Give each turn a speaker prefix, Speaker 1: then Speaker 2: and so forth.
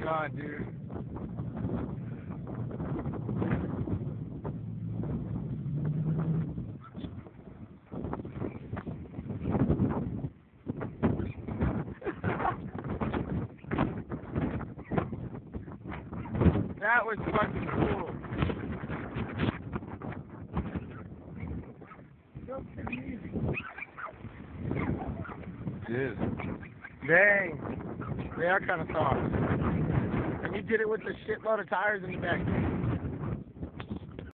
Speaker 1: god, dude. That was fucking cool.
Speaker 2: It is.
Speaker 1: Dang. They are kind of soft. And you did it with a shitload of tires in the back.